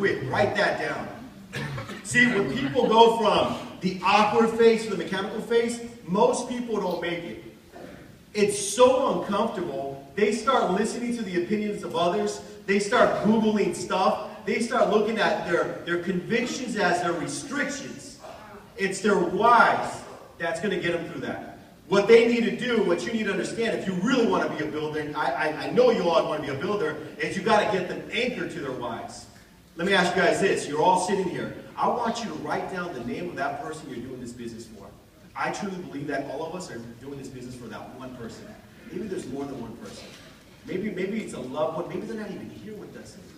quick. Write that down. See, when people go from the awkward phase to the mechanical phase, most people don't make it. It's so uncomfortable. They start listening to the opinions of others. They start Googling stuff. They start looking at their convictions as their restrictions. It's their whys that's going to get them through that. What they need to do, what you need to understand, if you really want to be a builder, and I know you all want to be a builder, is you got to get them anchored to their whys. Let me ask you guys this. You're all sitting here. I want you to write down the name of that person you're doing this business for. I truly believe that all of us are doing this business for that one person. Maybe there's more than one person. Maybe it's a loved one. Maybe they're not even here with us anymore.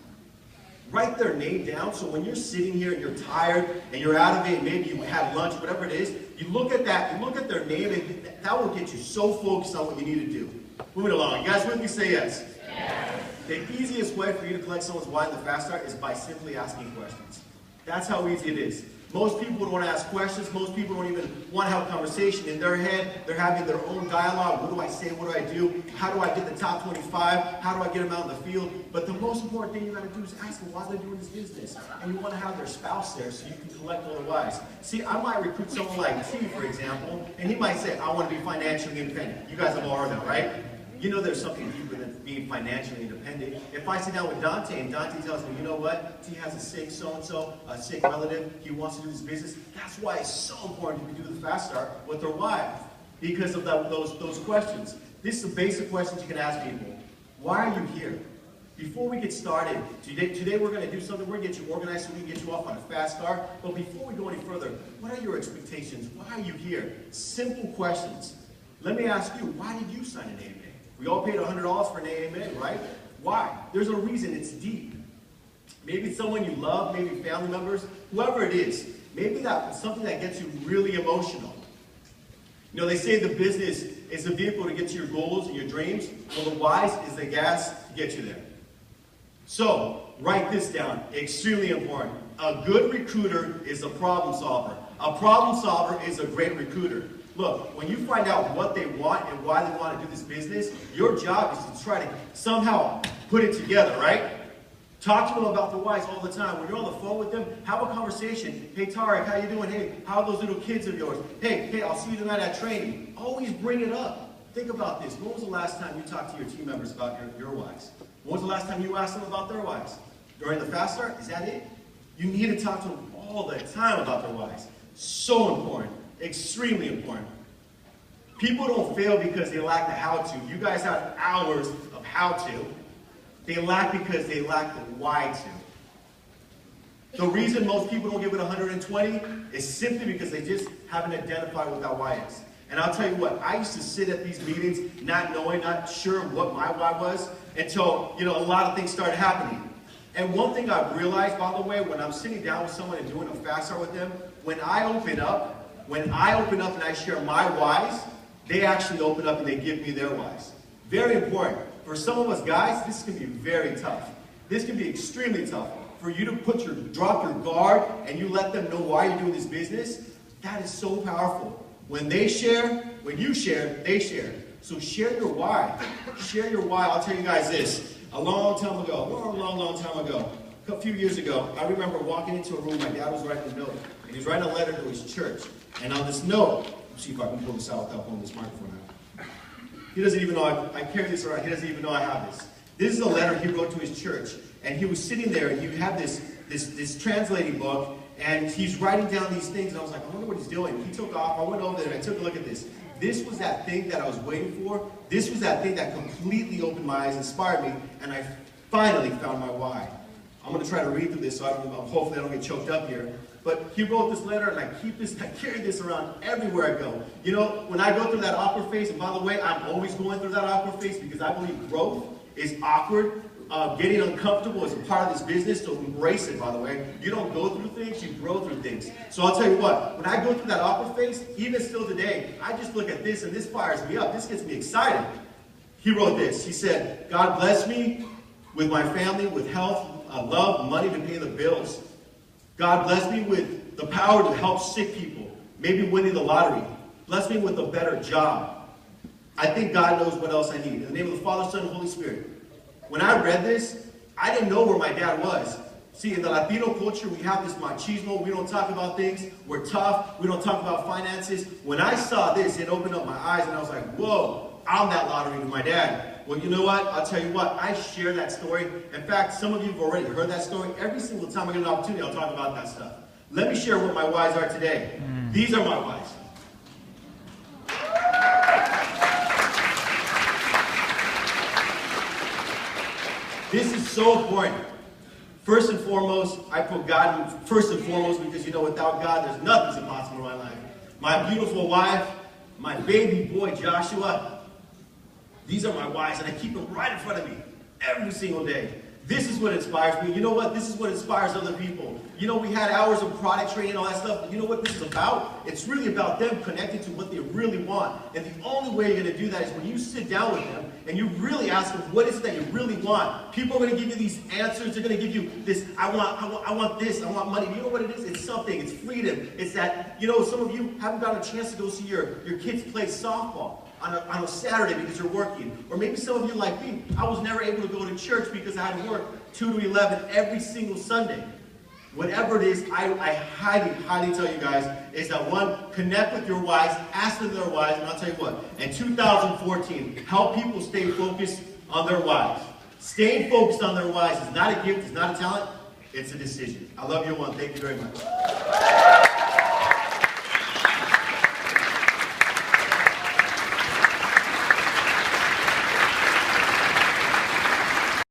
Write their name down so when you're sitting here and you're tired and you're out of it, and maybe you had lunch, whatever it is, you look at that, you look at their name, and that will get you so focused on what you need to do. Moving along. You guys with me? Say yes. Yes. The easiest way for you to collect someone's why in the fast start is by simply asking questions. That's how easy it is. Most people don't want to ask questions. Most people don't even want to have a conversation. In their head, they're having their own dialogue. What do I say? What do I do? How do I get the top 25? How do I get them out in the field? But the most important thing you got to do is ask them why they're doing this business. And you want to have their spouse there so you can collect all the whys. See, I might recruit someone like T, for example, and he might say, I want to be financially independent. You guys have all heard that, right? You know there's something deeper than being financially independent. If I sit down with Dante and Dante tells me, you know what, T has a sick so-and-so, a sick relative, he wants to do this business, that's why it's so important to do the fast start with their why. Because of those questions. This is the basic questions you can ask people. Why are you here? Before we get started, today we're going to do something, we're going to get you organized so we can get you off on a fast start. But before we go any further, what are your expectations? Why are you here? Simple questions. Let me ask you, why did you sign an AMA? We all paid $100 for an AMA, right? Why? There's a reason. It's deep. Maybe it's someone you love, maybe family members, whoever it is. Maybe that's something that gets you really emotional. You know, they say the business is a vehicle to get to your goals and your dreams. Well, the whys is the gas to get you there. So, write this down. Extremely important. A good recruiter is a problem solver. A problem solver is a great recruiter. Look, when you find out what they want and why they want to do this business, your job is to try to somehow put it together, right? Talk to them about the whys all the time. When you're on the phone with them, have a conversation. Hey, Tarek, how you doing? Hey, how are those little kids of yours? Hey, I'll see you tonight at training. Always bring it up. Think about this. When was the last time you talked to your team members about your whys? When was the last time you asked them about their whys? During the fast start? Is that it? You need to talk to them all the time about their whys. So important. Extremely important. People don't fail because they lack the how-to. You guys have hours of how-to. They lack because they lack the why-to. The reason most people don't give it 120 is simply because they just haven't identified what that why is. And I'll tell you what, I used to sit at these meetings not knowing, not sure what my why was, until, a lot of things started happening. And one thing I've realized, by the way, when I'm sitting down with someone and doing a fast start with them, when I open up and I share my whys, they actually open up and they give me their whys. Very important. For some of us guys, this can be very tough. This can be extremely tough. For you to drop your guard and you let them know why you're doing this business, that is so powerful. When you share, they share. So share your why. Share your why. I'll tell you guys this. A long time ago, a few years ago, I remember walking into a room, my dad was writing a note, and he was writing a letter to his church. And on this note, let's see if I can pull this out without pulling this microphone out. He doesn't even know I carry this around. He doesn't even know I have this. This is a letter he wrote to his church. And he was sitting there, and he had this translating book, and he's writing down these things, and I was like, I wonder what he's doing. He took off. I went over there, and I took a look at this. This was that thing that I was waiting for. This was that thing that completely opened my eyes, inspired me, and I finally found my why. I'm going to try to read through this, so hopefully I don't get choked up here. But he wrote this letter, and I carry this around everywhere I go. When I go through that awkward phase, and by the way, I'm always going through that awkward phase because I believe growth is awkward. Getting uncomfortable is a part of this business, so embrace it, by the way. You don't go through things, you grow through things. So I'll tell you what, when I go through that awkward phase, even still today, I just look at this, and this fires me up. This gets me excited. He wrote this. He said, God bless me with my family, with health, love, money to pay the bills. God bless me with the power to help sick people, maybe winning the lottery. Bless me with a better job. I think God knows what else I need. In the name of the Father, Son, and Holy Spirit. When I read this, I didn't know where my dad was. See, in the Latino culture, we have this machismo. We don't talk about things. We're tough. We don't talk about finances. When I saw this, it opened up my eyes, and I was like, whoa, I'm that lottery to my dad. Well, you know what? I'll tell you what. I share that story. In fact, some of you have already heard that story. Every single time I get an opportunity, I'll talk about that stuff. Let me share what my whys are today. These are my whys. This is so important. First and foremost, I put God first and foremost because, you know, without God, there's nothing's impossible in my life. My beautiful wife, my baby boy, Joshua, these are my whys, and I keep them right in front of me every single day. This is what inspires me. You know what? This is what inspires other people. You know, we had hours of product training and all that stuff, but you know what this is about? It's really about them connecting to what they really want. And the only way you're going to do that is when you sit down with them and you really ask them, what is it that you really want? People are going to give you these answers. They're going to give you this, I want this, I want money. You know what it is? It's something. It's freedom. It's that, you know, some of you haven't gotten a chance to go see your kids play softball on a Saturday because you're working. Or maybe some of you like me, I was never able to go to church because I had to work 2 to 11 every single Sunday. Whatever it is, I highly, highly tell you guys is that one, connect with your whys, ask them their whys, and I'll tell you what, in 2014, help people stay focused on their whys. Staying focused on their whys is not a gift, it's not a talent, it's a decision. I love you one. Thank you very much.